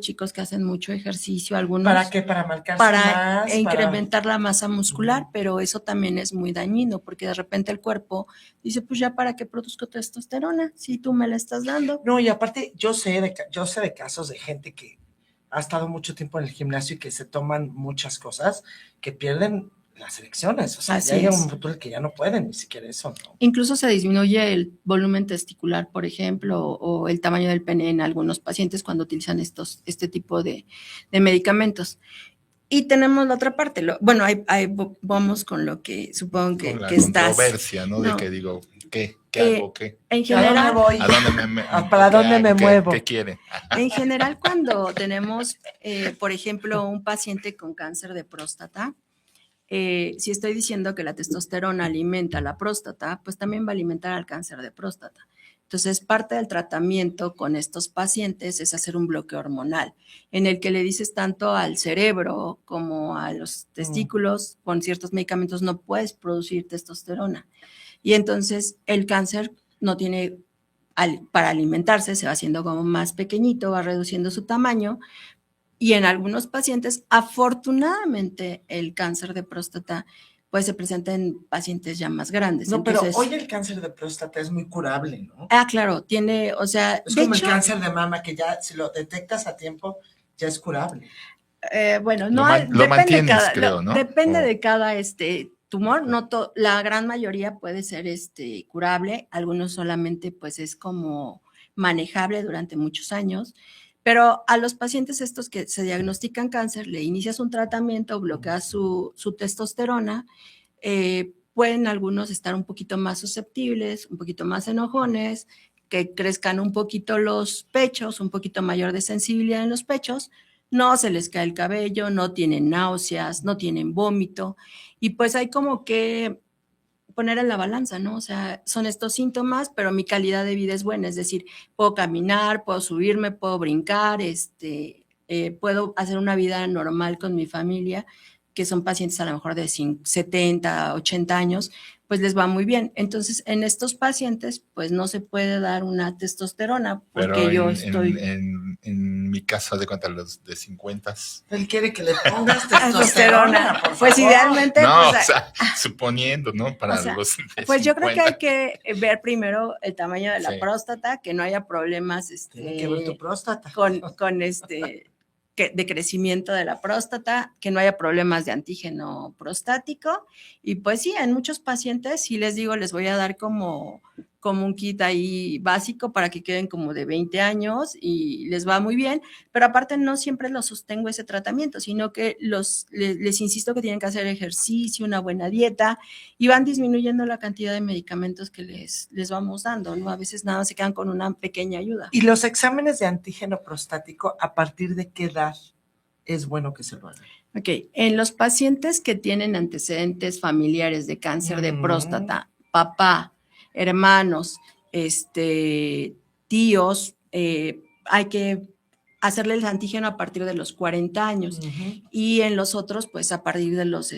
chicos que hacen mucho ejercicio, algunos... ¿Para qué? Para marcarse para más. Incrementar la masa muscular, pero eso también es muy dañino, porque de repente el cuerpo dice, pues ya para qué produzco testosterona, si tú me la estás dando. No, y aparte, yo sé de casos de gente que ha estado mucho tiempo en el gimnasio y que se toman muchas cosas, que pierden las erecciones, o sea, ya llega un futuro en el que ya no pueden ni siquiera eso, ¿no? Incluso se disminuye el volumen testicular, por ejemplo, o el tamaño del pene en algunos pacientes cuando utilizan este tipo de medicamentos. Y tenemos la otra parte, bueno, ahí vamos con lo que supongo que la controversia, ¿no? De que digo, ¿qué hago? ¿Qué? En general, ¿a dónde voy? ¿A dónde ¿Para dónde me muevo? ¿Qué quiere? En general, cuando tenemos, por ejemplo, un paciente con cáncer de próstata, si estoy diciendo que la testosterona alimenta la próstata, pues también va a alimentar al cáncer de próstata. Entonces, parte del tratamiento con estos pacientes es hacer un bloqueo hormonal, en el que le dices tanto al cerebro como a los testículos, con ciertos medicamentos no puedes producir testosterona. Y entonces el cáncer no tiene, para alimentarse, se va haciendo como más pequeñito, va reduciendo su tamaño. Y en algunos pacientes, afortunadamente, el cáncer de próstata pues se presenta en pacientes ya más grandes. No, entonces, pero hoy el cáncer de próstata es muy curable, ¿no? Claro, tiene, o sea... Es como el cáncer de mama, que ya si lo detectas a tiempo, ya es curable. Bueno, no lo mantienes, creo, ¿no? Depende de cada tumor, no la gran mayoría puede ser curable, algunos solamente pues es como manejable durante muchos años. Pero a los pacientes estos que se diagnostican cáncer, le inicias un tratamiento, bloqueas su testosterona, pueden algunos estar un poquito más susceptibles, un poquito más enojones, que crezcan un poquito los pechos, un poquito mayor de sensibilidad en los pechos, no se les cae el cabello, no tienen náuseas, no tienen vómito, y pues hay como que poner en la balanza, ¿no? O sea, son estos síntomas, pero mi calidad de vida es buena, es decir, puedo caminar, puedo subirme, puedo brincar, puedo hacer una vida normal con mi familia, que son pacientes a lo mejor de 70, 80 años, pues les va muy bien. Entonces, en estos pacientes, pues no se puede dar una testosterona, porque pero yo estoy... En mi caso, de cuenta, los de 50. Él quiere que le pongas testosterona, por pues favor. Idealmente... No, pues, o sea, suponiendo, ¿no? Para los de pues 50. yo creo que hay que ver primero el tamaño de la próstata, que no haya problemas Tiene que ver tu próstata. con de crecimiento de la próstata, que no haya problemas de antígeno prostático. Y pues sí, en muchos pacientes, sí les digo, les voy a dar como un kit ahí básico para que queden como de 20 años y les va muy bien, pero aparte no siempre los sostengo ese tratamiento, sino que les insisto que tienen que hacer ejercicio, una buena dieta y van disminuyendo la cantidad de medicamentos que les vamos dando, ¿no? A veces nada, se quedan con una pequeña ayuda. ¿Y los exámenes de antígeno prostático, a partir de qué edad es bueno que se lo hagan? Ok, en los pacientes que tienen antecedentes familiares de cáncer de próstata, papá, hermanos, tíos, hay que hacerle el antígeno a partir de los 40 años y en los otros, pues a partir de los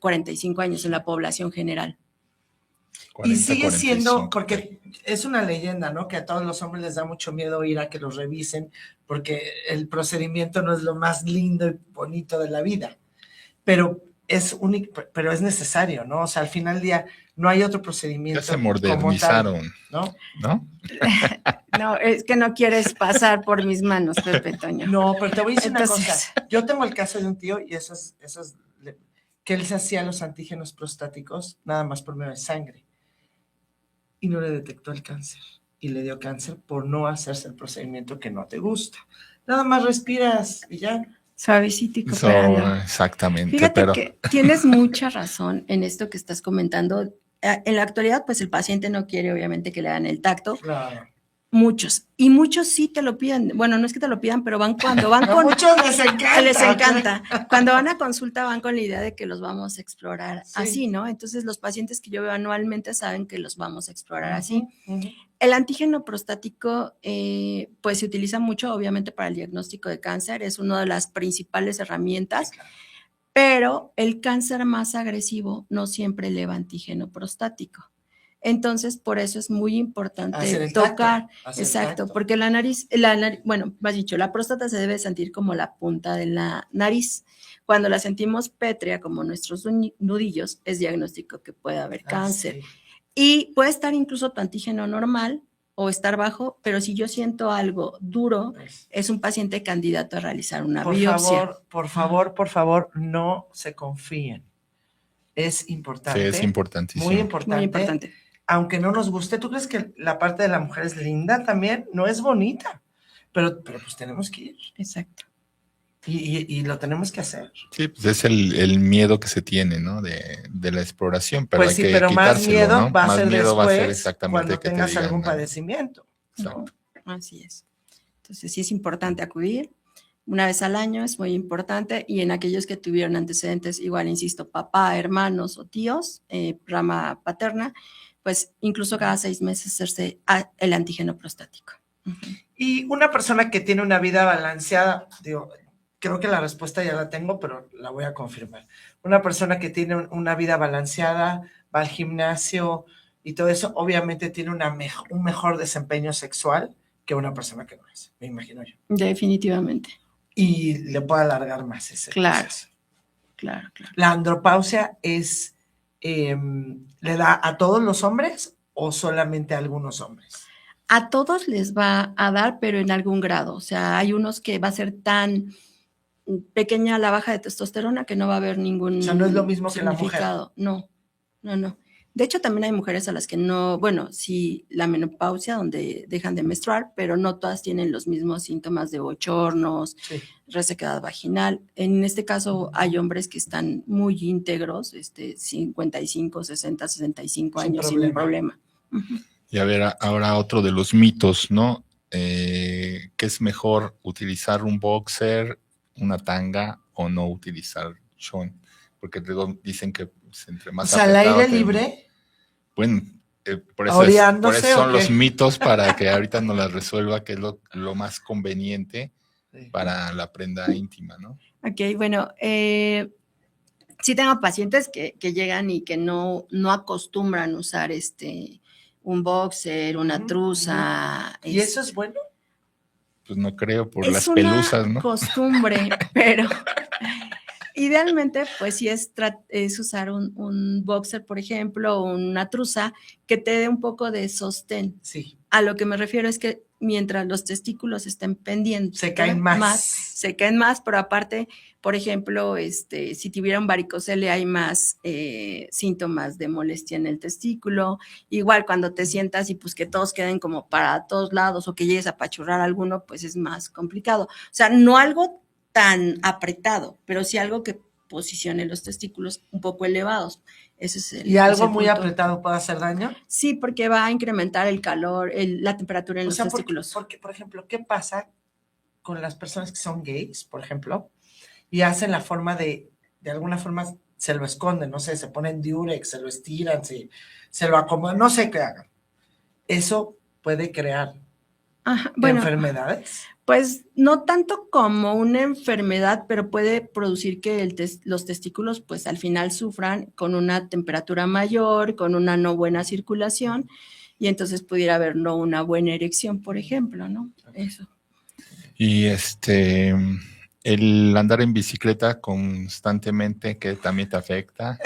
45 años en la población general. 40, y sigue 45. Siendo, porque es una leyenda, ¿no? Que a todos los hombres les da mucho miedo ir a que los revisen, porque el procedimiento no es lo más lindo y bonito de la vida, pero es único, pero es necesario, ¿no? O sea, al final del día no hay otro procedimiento. Ya se modernizaron, tal, ¿no? No, es que no quieres pasar por mis manos, Pepe Toño. No, pero te voy a decir una cosa. Yo tengo el caso de un tío y eso es que él se hacía los antígenos prostáticos nada más por medio de sangre y no le detectó el cáncer y le dio cáncer por no hacerse el procedimiento que no te gusta. Nada más respiras y ya. Suavecito y cooperando. Exactamente. Fíjate que tienes mucha razón en esto que estás comentando. En la actualidad, pues el paciente no quiere, obviamente, que le hagan el tacto. Claro. Muchos. Y muchos sí te lo piden. Bueno, no es que te lo pidan, pero cuando van con... muchos les encanta. Les encanta. Cuando van a consulta van con la idea de que los vamos a explorar así, ¿no? Entonces los pacientes que yo veo anualmente saben que los vamos a explorar así. El antígeno prostático pues se utiliza mucho obviamente para el diagnóstico de cáncer, es una de las principales herramientas, pero el cáncer más agresivo no siempre eleva antígeno prostático. Entonces, por eso es muy importante tocar, exacto, porque la nariz, bueno, más dicho, la próstata se debe sentir como la punta de la nariz. Cuando la sentimos pétrea, como nuestros nudillos, es diagnóstico que puede haber cáncer. Sí. Y puede estar incluso tu antígeno normal o estar bajo, pero si yo siento algo duro, es un paciente candidato a realizar una biopsia. Por favor, no se confíen. Es importante. Sí, es importantísimo. Muy importante. Muy importante. Aunque no nos guste, ¿tú crees que la parte de la mujer es linda también? No es bonita, pero pues tenemos que ir. Exacto. Y lo tenemos que hacer. Sí, pues es el miedo que se tiene, ¿no? De la exploración, pero pues hay que pero más miedo, ¿no? va a más ser miedo después va a ser exactamente cuando que tengas te digan, algún ¿no? padecimiento. Exacto. ¿No? Así es. Entonces sí es importante acudir. Una vez al año es muy importante y en aquellos que tuvieron antecedentes, igual insisto, papá, hermanos o tíos, rama paterna, pues incluso cada 6 meses hacerse el antígeno prostático. Y una persona que tiene una vida balanceada, digo, creo que la respuesta ya la tengo, pero la voy a confirmar. Una persona que tiene una vida balanceada, va al gimnasio y todo eso, obviamente tiene un mejor desempeño sexual que una persona que no es, me imagino yo. Definitivamente. Y le puede alargar más ese proceso. Claro. ¿La andropausia le da a todos los hombres o solamente a algunos hombres? A todos les va a dar, pero en algún grado. O sea, hay unos que va a ser tan pequeña la baja de testosterona que no va a haber ningún... O sea, no es lo mismo que la mujer. No. De hecho, también hay mujeres a las que no, bueno, sí, la menopausia, donde dejan de menstruar, pero no todas tienen los mismos síntomas de bochornos, resequedad vaginal. En este caso, hay hombres que están muy íntegros, 55, 60, 65 años sin problema. Y a ver, ahora otro de los mitos, ¿no? ¿Qué es mejor, utilizar un boxer, una tanga o no utilizar short? Porque luego dicen que pues, entre más... O sea, al aire libre... Bueno, por eso son los mitos para que ahorita nos las resuelva, que es lo más conveniente para la prenda íntima, ¿no? Ok, bueno, sí tengo pacientes que llegan y que no acostumbran usar un boxer, una truza. ¿Y eso es bueno? Pues no creo, por las pelusas, ¿no? Es una costumbre, pero... Idealmente, pues sí es usar un boxer, por ejemplo, o una truza que te dé un poco de sostén. Sí. A lo que me refiero es que mientras los testículos estén pendientes, se caen más. Se caen más, pero aparte, por ejemplo, si tuviera un varicocele hay más síntomas de molestia en el testículo. Igual cuando te sientas y pues que todos queden como para todos lados o que llegues a apachurrar alguno, pues es más complicado. O sea, no algo tan apretado, pero sí algo que posicione los testículos un poco elevados. Ese es ¿Y algo muy apretado puede hacer daño? Sí, porque va a incrementar el calor, la temperatura en los testículos. Porque, por ejemplo, ¿qué pasa con las personas que son gays, por ejemplo, y hacen la forma de alguna forma se lo esconden, no sé, se ponen diurex, se lo estiran, se lo acomodan, no sé qué hagan? ¿Eso puede crear enfermedades? Pues no tanto como una enfermedad, pero puede producir que los testículos pues al final sufran con una temperatura mayor, con una no buena circulación y entonces pudiera haber no una buena erección, por ejemplo, ¿no? Eso. Y el andar en bicicleta constantemente, que también te afecta.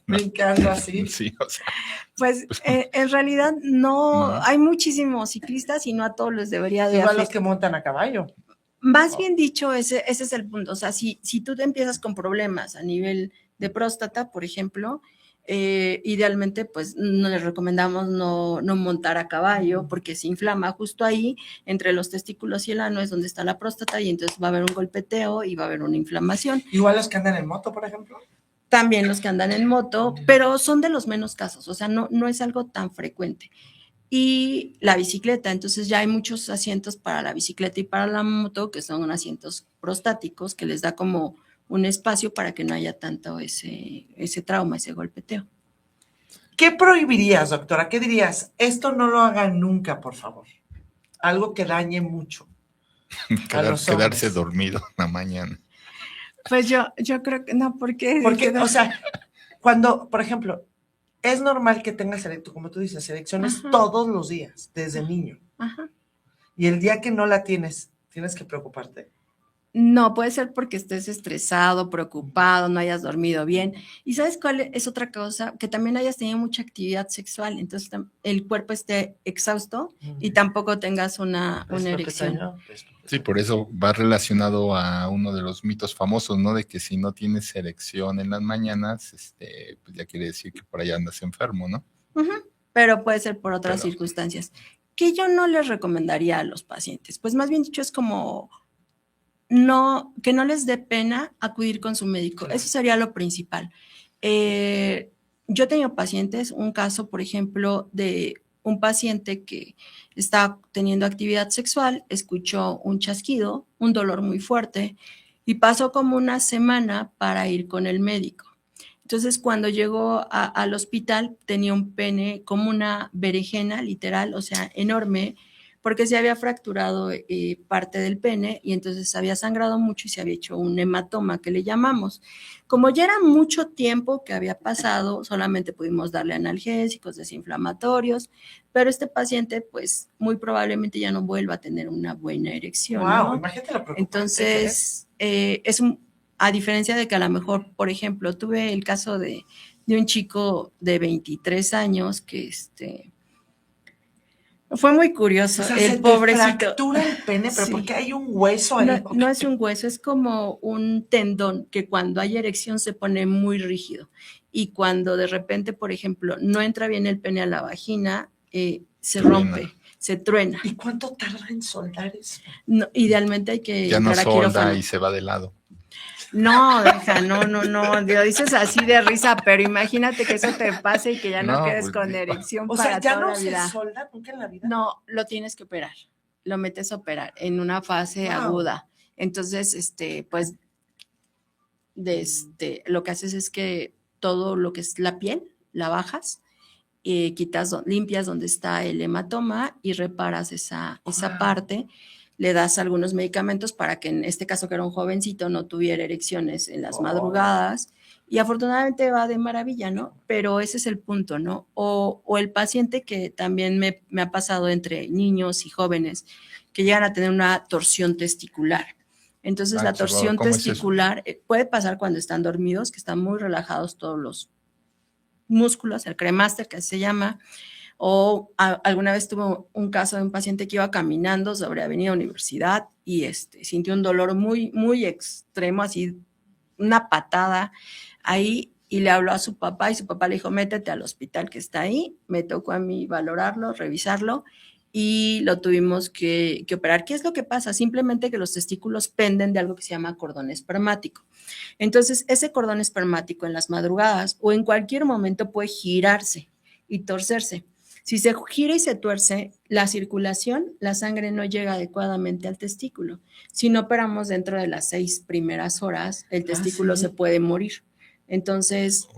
Brincando así. Sí, o sea. Pues en realidad no, hay muchísimos ciclistas y no a todos les debería de afectar. Igual los que montan a caballo. Más bien dicho, ese es el punto. O sea, si tú te empiezas con problemas a nivel de próstata, por ejemplo, idealmente pues no les recomendamos no montar a caballo porque se inflama justo ahí entre los testículos y el ano es donde está la próstata y entonces va a haber un golpeteo y va a haber una inflamación. Igual los que andan en moto, por ejemplo. También los que andan en moto, pero son de los menos casos, o sea, no es algo tan frecuente. y la bicicleta. Entonces ya hay muchos asientos para la bicicleta y para la moto que son asientos prostáticos que les da como un espacio para que no haya tanto ese trauma, ese golpeteo. ¿Qué prohibirías, doctora? ¿Qué dirías? Esto no lo hagan nunca, por favor. Algo que dañe mucho. Quedarse dormido en la mañana. Pues yo creo que no, porque o sea, cuando, por ejemplo, es normal que tengas, como tú dices, erecciones todos los días, desde niño. Ajá. Y el día que no la tienes que preocuparte. No, puede ser porque estés estresado, preocupado, no hayas dormido bien. ¿Y sabes cuál es otra cosa? Que también hayas tenido mucha actividad sexual, entonces el cuerpo esté exhausto y tampoco tengas una erección. Sí, por eso va relacionado a uno de los mitos famosos, ¿no? De que si no tienes erección en las mañanas, pues ya quiere decir que por allá andas enfermo, ¿no? Pero puede ser por otras circunstancias. Que yo no les recomendaría a los pacientes, pues más bien dicho es como... que no les dé pena acudir con su médico. Eso sería lo principal. Yo he tenido pacientes, un caso, por ejemplo, de un paciente que está teniendo actividad sexual, escuchó un chasquido, un dolor muy fuerte, y pasó como una semana para ir con el médico. Entonces, cuando llegó al hospital, tenía un pene como una berenjena, literal, o sea, enorme, porque se había fracturado parte del pene y entonces se había sangrado mucho y se había hecho un hematoma que le llamamos. Como ya era mucho tiempo que había pasado, solamente pudimos darle analgésicos, desinflamatorios, pero este paciente pues muy probablemente ya no vuelva a tener una buena erección. Wow, ¿no? Imagínate lo preocupante. Entonces, a diferencia de que a lo mejor, por ejemplo, tuve el caso de un chico de 23 años que fue muy curioso, o sea, el se pobrecito. Te fractura el pene, pero Sí. porque hay un hueso ahí. No es un hueso, es como un tendón que cuando hay erección se pone muy rígido. Y cuando de repente, por ejemplo, no entra bien el pene a la vagina, se rompe, se truena. ¿Y cuánto tarda en soldar eso? No, idealmente hay que ya entrar no a quirófano. solda y se va de lado. No, deja, no, lo dices así de risa, pero imagínate que eso te pase y que ya no quedes con erección para toda la vida. O sea, ¿ya no se solda nunca en la vida? No, lo tienes que operar, lo metes a operar en una fase aguda. Entonces, pues, lo que haces es que todo lo que es la piel, la bajas, limpias donde está el hematoma y reparas esa parte. Le das algunos medicamentos para que en este caso que era un jovencito no tuviera erecciones en las madrugadas y afortunadamente va de maravilla, ¿no? Pero ese es el punto, ¿no? O el paciente que también me ha pasado entre niños y jóvenes que llegan a tener una torsión testicular. Entonces la torsión testicular puede pasar cuando están dormidos, que están muy relajados todos los músculos, el cremaster que se llama. O alguna vez tuve un caso de un paciente que iba caminando sobre Avenida Universidad y sintió un dolor muy, muy extremo, así una patada ahí y le habló a su papá y su papá le dijo, métete al hospital que está ahí. Me tocó a mí valorarlo, revisarlo y lo tuvimos que operar. ¿Qué es lo que pasa? Simplemente que los testículos penden de algo que se llama cordón espermático. Entonces, ese cordón espermático en las madrugadas o en cualquier momento puede girarse y torcerse. Si se gira y se tuerce, la circulación, la sangre no llega adecuadamente al testículo. Si no operamos dentro de las 6 primeras horas, el testículo se puede morir. Entonces,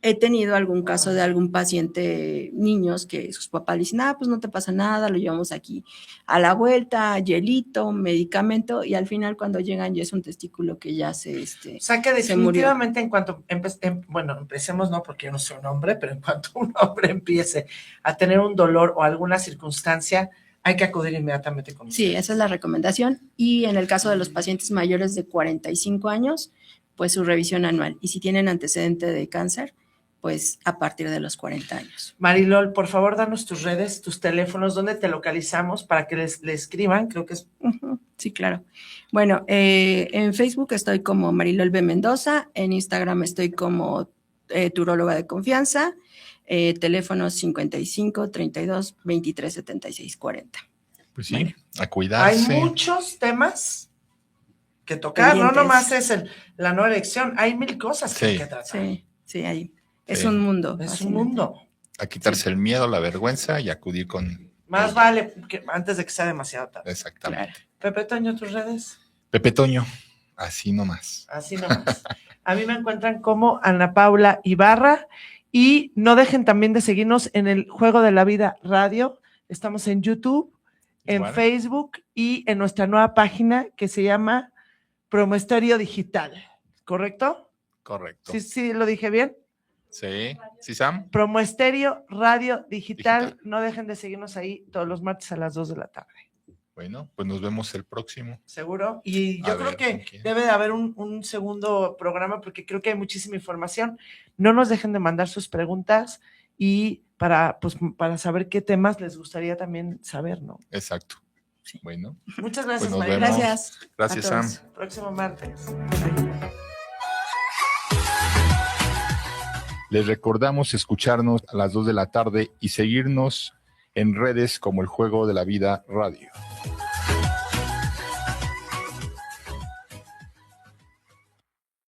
he tenido algún caso de algún paciente, niños, que sus papás le dicen, pues no te pasa nada, lo llevamos aquí a la vuelta, hielito, medicamento, y al final cuando llegan ya es un testículo que ya se o sea que definitivamente en cuanto, empecemos, no porque yo no soy un hombre, pero en cuanto un hombre empiece a tener un dolor o alguna circunstancia, hay que acudir inmediatamente con ustedes. Sí, esa es la recomendación, y en el caso de los pacientes mayores de 45 años, pues su revisión anual, y si tienen antecedente de cáncer, pues a partir de los 40 años. Marilol, por favor, danos tus redes, tus teléfonos, ¿dónde te localizamos para que le escriban? Creo que es... Sí, claro. Bueno, en Facebook estoy como Marilol B. Mendoza, en Instagram estoy como turóloga de confianza, teléfono 55 32 23 76 40. Pues sí, bueno, a cuidarse. Hay muchos temas que tocar, no nomás es la no elección, hay 1000 cosas que hay que tratar. Sí, hay. Es un mundo. Es un mundo. A quitarse el miedo, la vergüenza y acudir con... Más vale que antes de que sea demasiado tarde. Exactamente. Pepe Toño, ¿tus redes? Pepe Toño, así nomás. Así nomás. A mí me encuentran como Ana Paula Ibarra y no dejen también de seguirnos en el Juego de la Vida Radio. Estamos en YouTube, en Facebook y en nuestra nueva página que se llama Promo Estéreo Digital. ¿Correcto? Correcto. Sí, lo dije bien. Sí, Sam. Promo Estéreo Radio Digital. No dejen de seguirnos ahí todos los martes a las 2 de la tarde. Bueno, pues nos vemos el próximo. Seguro. Y yo creo que debe de haber un segundo programa porque creo que hay muchísima información. No nos dejen de mandar sus preguntas y para saber qué temas les gustaría también saber, ¿no? Exacto. Sí. Bueno. Muchas gracias, pues María. Gracias. Gracias, Sam. Próximo martes. Les recordamos escucharnos a las 2 de la tarde y seguirnos en redes como el Juego de la Vida Radio.